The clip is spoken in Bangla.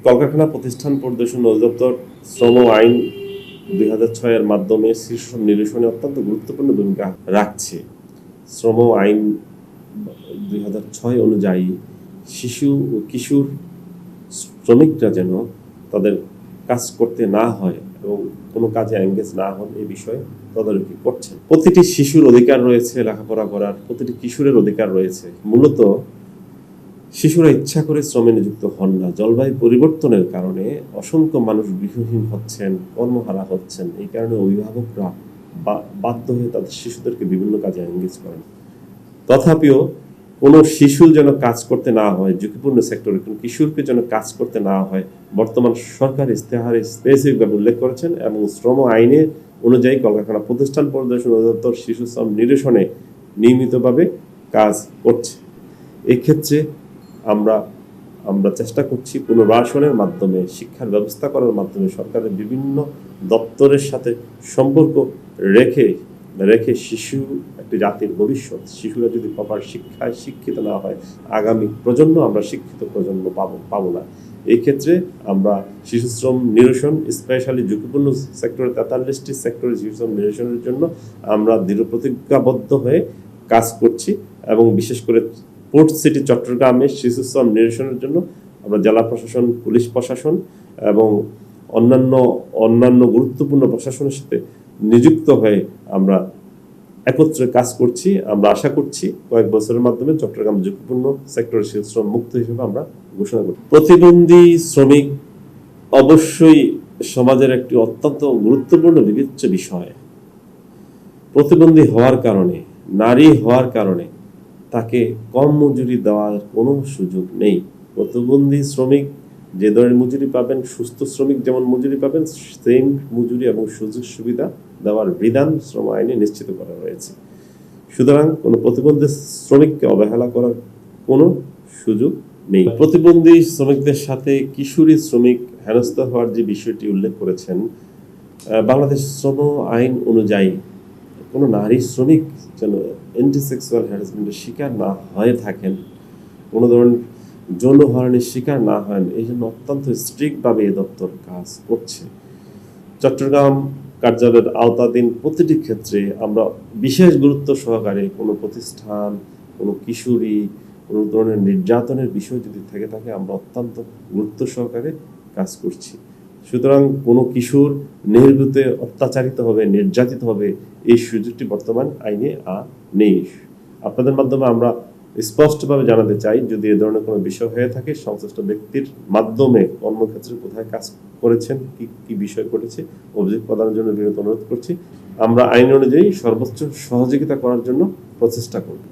কলকারখানা প্রতিষ্ঠান পরিদর্শন অধিদপ্তর শ্রম আইন 2006 এর মাধ্যমে শিশু নিরসনে অত্যন্ত গুরুত্বপূর্ণ ভূমিকা রাখছে। শ্রম আইন 2006 অনুযায়ী শিশু ও কিশোর শ্রমিকরা যেন তাদের কাজ করতে না হয় এবং কোনো কাজে এঙ্গেজ না হন এই বিষয়ে তদারকি করছেন। প্রতিটি শিশুর অধিকার রয়েছে লেখাপড়া করার, প্রতিটি কিশোরের অধিকার রয়েছে। মূলত শিশুরা ইচ্ছা করে শ্রমে নিযুক্ত হন না। জলবায়ু পরিবর্তনের কারণে অসংখ্য মানুষ গৃহহীন হচ্ছেন, কর্মহারা হচ্ছেন। এই কারণে অভিভাবকরা বাধ্য হয়ে তাদের শিশুদেরকে বিভিন্ন কাজে এঙ্গেজ করেন। তথাপিও কোনো শিশু যেন কাজ করতে না হয়, ঝুঁকিপূর্ণ সেক্টরে কোনো কিশোরকে যেন কাজ করতে না হয়, বর্তমান সরকার ইস্তেহারে স্পেসিফিকভাবে উল্লেখ করেছেন এবং শ্রম আইনে অনুযায়ী কলকারখানা প্রতিষ্ঠান পরিদর্শন অধিদপ্তর শিশু শ্রম নিরসনে নিয়মিতভাবে কাজ করছে। এক্ষেত্রে আমরা চেষ্টা করছি পুনর্বাসনের মাধ্যমে, শিক্ষার ব্যবস্থা করার মাধ্যমে, সরকারের বিভিন্ন দপ্তরের সাথে সম্পর্ক রেখে শিশু একটি জাতির ভবিষ্যৎ। শিশুরা যদি প্রপার শিক্ষায় শিক্ষিত না হয়, আগামী প্রজন্ম আমরা শিক্ষিত প্রজন্ম পাবো না। এই ক্ষেত্রে আমরা শিশু শ্রম নিরসন, স্পেশালি ঝুঁকিপূর্ণ সেক্টরে 43টি সেক্টরে শিশু শ্রম নিরসনের জন্য আমরা দৃঢ় প্রতিজ্ঞাবদ্ধ হয়ে কাজ করছি এবং বিশেষ করে পোর্ট সিটি চট্টগ্রামে শিশু শ্রম নিরসনের জন্য আমরা জেলা প্রশাসন, পুলিশ প্রশাসন এবং অন্যান্য গুরুত্বপূর্ণ প্রশাসনের সাথে নিযুক্ত হয়ে আমরা একত্রে কাজ করছি। আমরা আশা করছি কয়েক বছরের মাধ্যমে চট্টগ্রাম ঝুঁকিপূর্ণ সেক্টরে শিশু শ্রম মুক্ত হিসেবে আমরা ঘোষণা করি। প্রতিবন্ধী শ্রমিক অবশ্যই সমাজের একটি অত্যন্ত গুরুত্বপূর্ণ বিবেচ্য বিষয়। প্রতিবন্ধী হওয়ার কারণে, নারী হওয়ার কারণে তাকে কম মজুরি দেওয়ার কোনো সুযোগ নেই। প্রতিবন্ধী শ্রমিক যে ধরনের মজুরি পাবেন, সুস্থ শ্রমিক যেমন মজুরি পাবেন, সেম মজুরি এবং সুযোগ সুবিধা দেওয়ার বিধান শ্রম আইনে নিশ্চিত করা রয়েছে। সুতরাং কোনো প্রতিবন্ধী শ্রমিককে অবহেলা করার কোনো সুযোগ নেই। প্রতিবন্ধী শ্রমিকদের সাথে কিশোরী শ্রমিক হেনস্থা হওয়ার যে বিষয়টি উল্লেখ করেছেন, বাংলাদেশ শ্রম আইন অনুযায়ী কোনো নারী শ্রমিক যেন অ্যান্টিসেক্সুয়াল হ্যারাসমেন্টের শিকার না হয়ে থাকেন, কোনো ধরনের যৌন হয়রানির শিকার না হন, এই জন্য অত্যন্ত স্ট্রিক্টভাবে এ দপ্তর কাজ করছে। চট্টগ্রাম কার্যালয়ের আওতাধীন প্রতিটি ক্ষেত্রে আমরা বিশেষ গুরুত্ব সহকারে কোনো প্রতিষ্ঠান, কোনো কিশোরী, কোনো ধরনের নির্যাতনের বিষয় যদি থেকে থাকে আমরা অত্যন্ত গুরুত্ব সহকারে কাজ করছি। সুতরাং কোনো কিশোর নির্ভীতে অত্যাচারিত হবে, নির্যাতিত হবে, এই সুযোগটি বর্তমান আইনে নেই। আপনাদের মাধ্যমে আমরা স্পষ্টভাবে জানাতে চাই, যদি এ ধরনের কোনো বিষয় হয়ে থাকে, সংশ্লিষ্ট ব্যক্তির মাধ্যমে কর্মক্ষেত্রে কোথায় কাজ করেছেন, কি বিষয় ঘটেছে, অভিযোগ প্রদানের জন্য বিনীত অনুরোধ করছি। আমরা আইন অনুযায়ী সর্বোচ্চ সহযোগিতা করার জন্য প্রচেষ্টা করব।